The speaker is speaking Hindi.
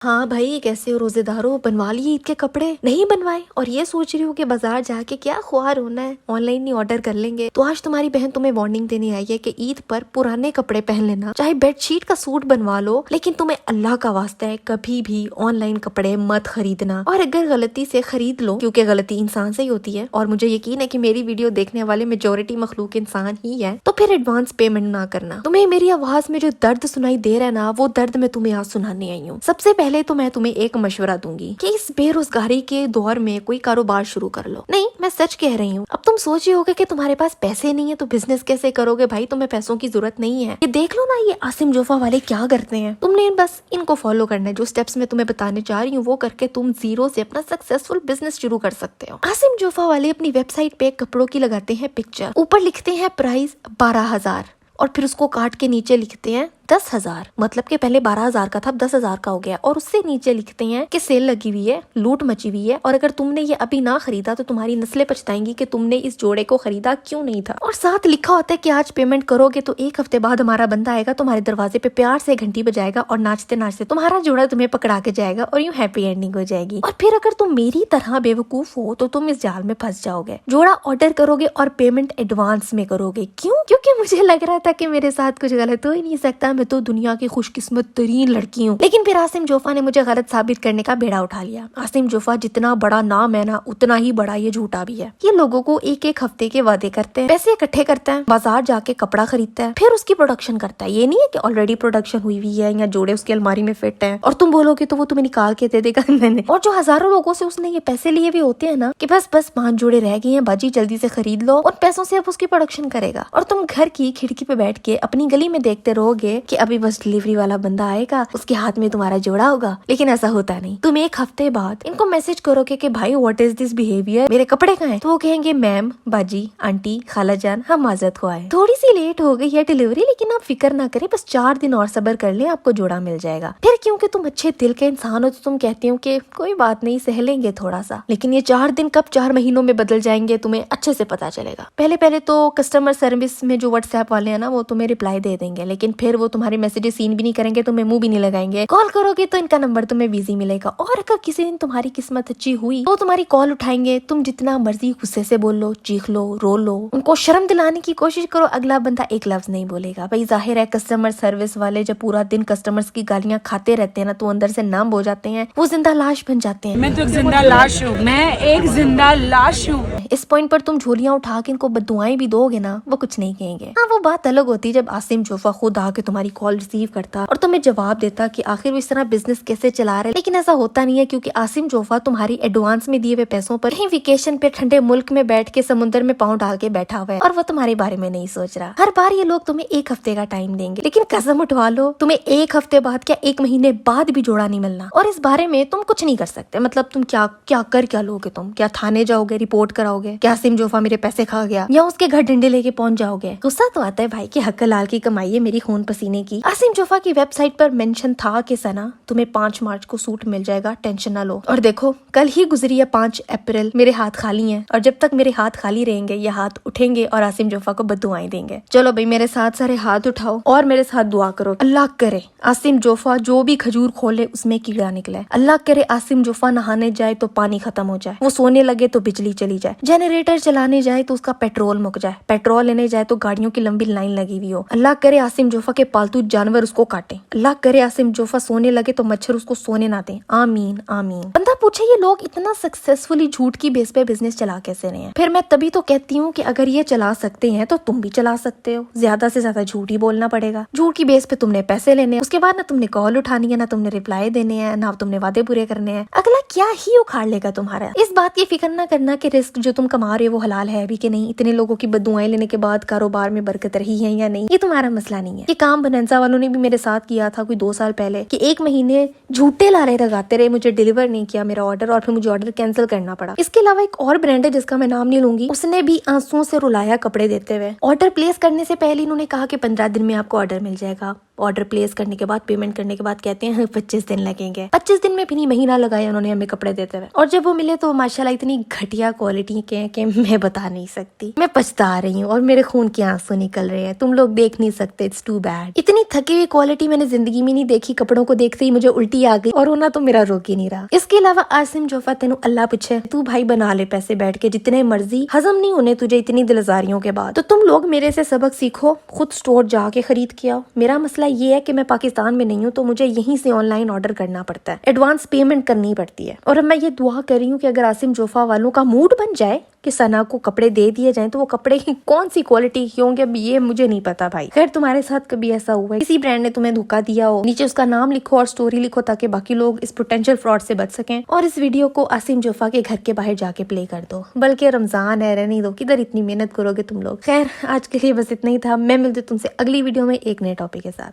हाँ भाई, कैसे हो रोजेदारो? बनवा लिए ईद के कपड़े? नहीं बनवाए और ये सोच रही हो कि बाजार जाके क्या ख्वार होना है, ऑनलाइन ही ऑर्डर कर लेंगे। तो आज तुम्हारी बहन तुम्हें वार्निंग देने आई है कि ईद पर पुराने कपड़े पहन लेना, चाहे बेडशीट का सूट बनवा लो, लेकिन तुम्हें अल्लाह का वास्ता है कभी भी ऑनलाइन कपड़े मत खरीदना। और अगर गलती से खरीद लो, क्योंकि गलती इंसान से ही होती है और मुझे यकीन है कि मेरी वीडियो देखने वाले मेजोरिटी मखलूक इंसान ही है, तो फिर एडवांस पेमेंट ना करना। तुम्हें मेरी आवाज में जो दर्द सुनाई दे रहा है ना, वो दर्द मैं तुम्हें आज सुनाने आई हूँ। सबसे पहले तो मैं तुम्हें एक मशवरा दूंगी कि इस बेरोजगारी के दौर में कोई कारोबार शुरू कर लो। नहीं, मैं सच कह रही हूँ। अब तुम सोच रहे होगे कि तुम्हारे पास पैसे नहीं है तो बिजनेस कैसे करोगे? भाई, तुम्हें पैसों की जरूरत नहीं है। ये देख लो ना, ये आसिम जोफा वाले क्या करते हैं। तुमने बस इनको फॉलो करना है। जो स्टेप्स मैं तुम्हें बताने जा रही हूँ वो करके तुम जीरो से अपना सक्सेसफुल बिजनेस शुरू कर सकते हो। आसिम जोफा वाले अपनी वेबसाइट पे कपड़ों की लगाते हैं पिक्चर, ऊपर लिखते हैं प्राइस 12,000 और फिर उसको काट के नीचे लिखते हैं 10,000। मतलब कि पहले 12,000 का था, 10,000 का हो गया। और उससे नीचे लिखते हैं कि सेल लगी हुई है, लूट मची हुई है, और अगर तुमने ये अभी ना खरीदा तो तुम्हारी नस्लें पछताएंगी कि तुमने इस जोड़े को खरीदा क्यों नहीं था। और साथ लिखा होता है कि आज पेमेंट करोगे तो एक हफ्ते बाद हमारा बंदा आएगा, तुम्हारे दरवाजे पे प्यार से घंटी बजाएगा और नाचते नाचते तुम्हारा जोड़ा तुम्हें पकड़ा के जाएगा और यूं हैप्पी एंडिंग हो जाएगी। और फिर अगर तुम मेरी तरह बेवकूफ हो तो तुम इस जाल में फंस जाओगे। जोड़ा ऑर्डर करोगे और पेमेंट एडवांस में करोगे। क्यों? क्योंकि मुझे लग रहा था कि मेरे साथ कुछ गलत हो ही नहीं सकता, मैं तो दुनिया की खुशकिस्मत तरीन लड़की हूँ। लेकिन फिर आसिम जोफा ने मुझे गलत साबित करने का बेड़ा उठा लिया। आसिम जोफा जितना बड़ा नाम है ना, उतना ही बड़ा ये झूठा भी है। ये लोगों को एक एक हफ्ते के वादे करते हैं, पैसे इकट्ठे करता है, बाजार जाके कपड़ा खरीदता है, फिर उसकी प्रोडक्शन करता है। ये नहीं है कि ऑलरेडी प्रोडक्शन हुई हुई है या जोड़े उसकी अलमारी में फिट है और तुम बोलोगे तो वो तुम्हें निकाल के दे देगा। मैंने और जो हजारों लोगों से उसने ये पैसे लिए भी होते हैं ना कि बस 5 जोड़े रह गए हैं बाजी, जल्दी से खरीद लो, और पैसों से अब उसकी प्रोडक्शन करेगा। और तुम घर की खिड़की पे बैठ के अपनी गली में देखते रहोगे कि अभी बस डिलीवरी वाला बंदा आएगा, उसके हाथ में तुम्हारा जोड़ा होगा। लेकिन ऐसा होता नहीं। तुम एक हफ्ते बाद इनको मैसेज करोगे कि भाई व्हाट इज दिस बिहेवियर, मेरे कपड़े कहाँ हैं? तो वो कहेंगे मैम, बाजी, आंटी, खाला जान, हम माजरत को आए, थोड़ी सी लेट हो गई है डिलीवरी, लेकिन आप फिक्र ना करें, बस 4 दिन और सब्र कर ले, आपको जोड़ा मिल जाएगा। फिर क्योंकि तुम अच्छे दिल के इंसान हो तो तुम कहते हो कि कोई बात नहीं, सह लेंगे थोड़ा सा। लेकिन ये 4 दिन कब 4 महीनों में बदल जाएंगे तुम्हें अच्छे से पता चलेगा। पहले पहले तो कस्टमर सर्विस में जो व्हाट्सएप वाले हैं ना, वो तुम्हें रिप्लाई दे देंगे, लेकिन फिर वो तुम्हारे मैसेजेस सीन भी नहीं करेंगे, तुम्हें मुंह भी नहीं लगाएंगे। कॉल करोगे तो इनका नंबर तुम्हें बिजी मिलेगा। और अगर किसी दिन तुम्हारी किस्मत अच्छी हुई तो तुम्हारी कॉल उठाएंगे। तुम जितना मर्जी गुस्से से बोल लो, चीख लो, रो लो, उनको शर्म दिलाने की कोशिश करो, अगला बंदा एक लफ्ज नहीं बोलेगा। भाई जाहिर है कस्टमर सर्विस वाले जब पूरा दिन कस्टमर्स की गालियां खाते रहते हैं ना, तो अंदर से नम हो जाते हैं, वो जिंदा लाश बन जाते हैं। मैं तो एक जिंदा लाश हूँ, मैं एक जिंदा लाश हूँ। इस पॉइंट पर तुम झोलियां उठा के इनको बददुआएं भी दोगे ना, वो कुछ नहीं कहेंगे। हाँ, वो बात अलग होती जब आसिम जोफा खुद आके तुम्हारी कॉल रिसीव करता और तुम्हें जवाब देता कि आखिर वो इस तरह बिजनेस कैसे चला रहे। लेकिन ऐसा होता नहीं है, क्योंकि आसिम जोफा तुम्हारी एडवांस में दिए हुए पैसों पर कहीं वेकेशन पे ठंडे मुल्क में बैठ के समुद्र में पाँव डाल के बैठा हुआ है और वो तुम्हारे बारे में नहीं सोच रहा। हर बार ये लोग तुम्हें एक हफ्ते का टाइम देंगे, लेकिन कसम उठवा लो, तुम्हें एक हफ्ते बाद क्या 1 महीने बाद भी जोड़ा नहीं मिलना। और इस बारे में तुम कुछ नहीं कर सकते। मतलब तुम क्या लोगे? तुम क्या थाने जाओगे, रिपोर्ट कराओगे कि आसिम जोफा मेरे पैसे खा गया, या उसके घर डंडे लेके पहुंच जाओगे? गुस्सा तो आता है भाई कि हक लाल की कमाई है, मेरी खून पसीने की। आसिम जोफा की वेबसाइट पर मेंशन था कि सना तुम्हें 5 मार्च को सूट मिल जाएगा, टेंशन ना लो। और देखो, कल ही गुजरी है 5 अप्रैल, मेरे हाथ खाली हैं, और जब तक मेरे हाथ खाली रहेंगे ये हाथ उठेंगे और आसिम जोफा को बद्दुआएं देंगे। चलो भाई, मेरे साथ सारे हाथ उठाओ और मेरे साथ दुआ करो। अल्लाह करे आसिम जोफा जो भी खजूर खोले उसमें कीड़ा निकले। अल्लाह करे आसिम जोफा नहाने जाए तो पानी खत्म हो जाए, वो सोने लगे तो बिजली चली जाए, जनरेटर चलाने जाए तो उसका पेट्रोल मुक जाए, पेट्रोल लेने जाए तो गाड़ियों की लंबी लाइन लगी हुई हो। अल्लाह करे आसिम जोफा के पालतू जानवर उसको काटे। अल्लाह करे आसिम जोफा सोने लगे तो मच्छर उसको सोने ना दे। आमीन आमीन। बंदा पूछे ये लोग इतना सक्सेसफुली झूठ की बेस पे बिजनेस चला कैसे रहे हैं? फिर मैं तभी तो कहती हूँ कि अगर ये चला सकते हैं तो तुम भी चला सकते हो। ज्यादा से ज्यादा झूठ ही बोलना पड़ेगा। झूठ की बेस पे तुमने पैसे लेने हैं, उसके बाद ना तुमने कॉल उठानी है, ना तुमने रिप्लाई देने हैं, ना तुमने वादे पूरे करने हैं। अगला क्या ही उखाड़ लेगा तुम्हारा। इस बात की फिक्र ना करना कि रिस्क जो तुम कमा रहे हो वो हलाल है भी कि नहीं। इतने लोगों की बद्दुआएं लेने के बाद कारोबार में बरकत रही है या नहीं, ये तुम्हारा मसला नहीं है। ये काम बनंजा वालों ने भी मेरे साथ किया था कोई 2 साल पहले कि 1 महीने झूठे लारे लगाते रहे, मुझे डिलीवर नहीं किया मेरा ऑर्डर और फिर मुझे ऑर्डर कैंसिल करना पड़ा। इसके अलावा एक और ब्रांड है जिसका मैं नाम नहीं लूंगी, उसने भी आंसुओं से रुलाया कपड़े देते हुए। ऑर्डर प्लेस करने से पहले इन्होंने कहा कि 15 दिन में आपको ऑर्डर मिल जाएगा। ऑर्डर प्लेस करने के बाद, पेमेंट करने के बाद कहते हैं 25 दिन लगेंगे। 25 दिन में भी नहीं, महीना लगाया उन्होंने हमें कपड़े देते हुए। और जब वो मिले तो माशाल्लाह इतनी घटिया क्वालिटी के हैं कि मैं बता नहीं सकती। मैं पछता रही हूँ और मेरे खून के आंसू निकल रहे हैं। तुम लोग देख नहीं सकते, इट्स टू बैड। इतनी थकी हुई क्वालिटी मैंने जिंदगी में नहीं देखी। कपड़ों को देखते ही मुझे उल्टी आ गई और रोना तो मेरा रोक ही नहीं रहा। इसके अलावा आसिम जोफा, तेनू अल्लाह पूछे, तू भाई बना ले पैसे बैठ के जितने मर्जी, हजम नहीं होने तुझे इतनी दिलजारियों के बाद। तो तुम लोग मेरे से सबक सीखो, खुद स्टोर जाके खरीद के आओ। मेरा मसला ये है कि मैं पाकिस्तान में नहीं हूँ, तो मुझे यहीं से ऑनलाइन ऑर्डर करना पड़ता है, एडवांस पेमेंट करनी पड़ती है। और अब मैं ये दुआ कर रही हूँ कि अगर आसिम जोफा वालों का मूड बन जाए कि सना को कपड़े दे दिए जाएं, तो वो कपड़े की कौन सी क्वालिटी के होंगे अब ये मुझे नहीं पता भाई। खैर, तुम्हारे साथ कभी ऐसा हुआ है, किसी ब्रांड ने तुम्हें धोखा दिया हो, नीचे उसका नाम लिखो और स्टोरी लिखो ताकि बाकी लोग इस पोटेंशियल फ्रॉड से बच सकें। और इस वीडियो को आसिम जोफा के घर के बाहर जाके प्ले कर दो, बल्कि रमजान है, रहने दो, किधर इतनी मेहनत करोगे तुम लोग। खैर, आज के लिए बस इतना ही था। मैं मिलती तुमसे अगली वीडियो में एक नए टॉपिक के साथ।